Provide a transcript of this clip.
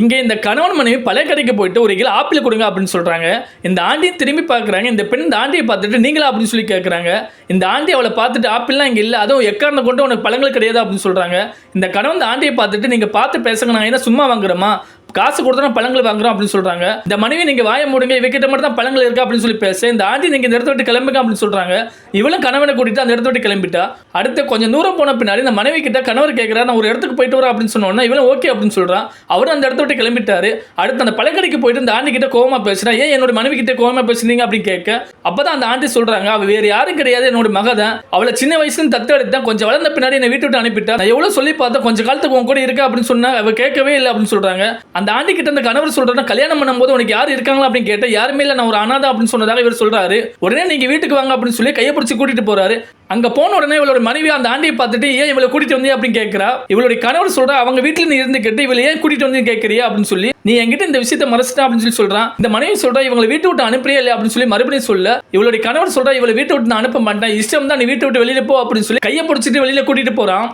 இங்கே இந்த கணவன் மனைவி பழைய கடைக்கு போயிட்டு ஒரு கிலோ ஆப்பிள் கொடுங்க அப்படின்னு சொல்றாங்க. இந்த ஆண்டியை திரும்பி பார்க்குறாங்க. இந்த பெண் இந்த ஆண்டியை பார்த்துட்டு நீங்களா அப்படின்னு சொல்லி கேட்குறாங்க. இந்த ஆண்டி அவளை பார்த்துட்டு ஆப்பிள்லாம் இங்கே இல்லை, அதுவும் எக்காரணம் கொண்டு உனக்கு பழங்கள் கிடையாது அப்படின்னு சொல்றாங்க. இந்த கணவன் இந்த ஆண்டியை பார்த்துட்டு நீங்க பார்த்து பேசுங்க, நான் என்ன சும்மா வாங்குறோமா, காசு கொடுத்தா பழங்கள் வாங்குறோம் அப்படின்னு சொல்றாங்க. இந்த மனைவி நீங்க வாய மூடுங்க, இவகிட்ட மட்டும் தான் பழங்கள் இருக்கு அப்படின்னு சொல்லி பேச இந்த ஆண்டி நீங்க இந்த இடத்த விட்டு கிளம்புங்க அப்படின்னு சொல்றாங்க. இவளும் கணவனை கூட்டிட்டு அந்த இடத்த விட்டு கிளம்பிட்டா. அடுத்து கொஞ்சம் தூரம் போன பின்னாடி இந்த மனைவி கிட்ட கணவர் கேட்கிறார், நான் ஒரு இடத்துக்கு போயிட்டு வரேன் அப்படின்னு சொன்னோன்னா இவளும் ஓகே அப்படின்னு சொல்றான். அவரும் அந்த இடத்த விட்டு கிளம்பிட்டாரு. அடுத்து அந்த பழக்கடைக்கு போயிட்டு இந்த ஆண்டி கிட்ட கோவமா பேசுறா. ஏன் என்னோட மனைவி கிட்ட கோவமா பேசுனீங்க அப்படின்னு கேட்க அப்பதான் அந்த ஆண்டி சொல்றாங்க, அவ வேற யாரும் கிடையாது, என்னோட மக தான். அவளை சின்ன வயசுல தத்தெடுத்தான், கொஞ்சம் வளர்ந்த பின்னாடி என்னை வீட்டு விட்டு அனுப்பிட்டா. நான் எவ்வளவு சொல்லி பார்த்தா கொஞ்ச காலத்துக்கு உன் கூட இருக்கா அப்படின்னு சொன்னா அவ கேட்கவே இல்லை அப்படின்னு சொல்றாங்க. அந்த ஆண்டி கிட்ட அந்த கணவர் சொல்றாரு, கல்யாணம் பண்ணும்போது உனக்கு யார் இருக்காங்களா அப்படின்னு கேட்ட யாருமே இல்லை, நான் ஒரு அனாதை அப்படின்னு சொன்னதாக இவர் சொல்றாரு. உடனே நீங்க வீட்டுக்கு வாங்க அப்படின்னு சொல்லி கையை பிடிச்சி கூட்டிட்டு போறாரு. அங்க போன உடனே இவளோட மனைவி அந்த ஆண்டியை பார்த்துட்டு ஏன் இவளை கூட்டிட்டு வந்தீங்க அப்படின்னு கேட்கிறா. இவளுடைய கணவர் சொல்றா, அவங்க வீட்டுல நீ இருந்து கேட்டு இவளை ஏன் கூட்டிட்டு வந்து கேட்கறியா அப்படின்னு சொல்லி, நீ என்கிட்ட இந்த விஷயத்தை மறைச்சிட்டா அப்படின்னு சொல்லி சொல்றான். இந்த மனைவி சொல்றா, இவங்களை வீட்டு விட்டு அனுப்புறியா இல்லை அப்படின்னு சொல்லி மறுபடியும் சொல்ல இவளுடைய கணவர் சொல்றா, இவளை வீட்டை விட்டு நான் அனுப்ப மாட்டேன், இஷ்டம் தான், நீ வீட்டை விட்டு வெளியில போ அப்படின்னு சொல்லி கையை பிடிச்சிட்டு வெளியில கூட்டிட்டு போறான்.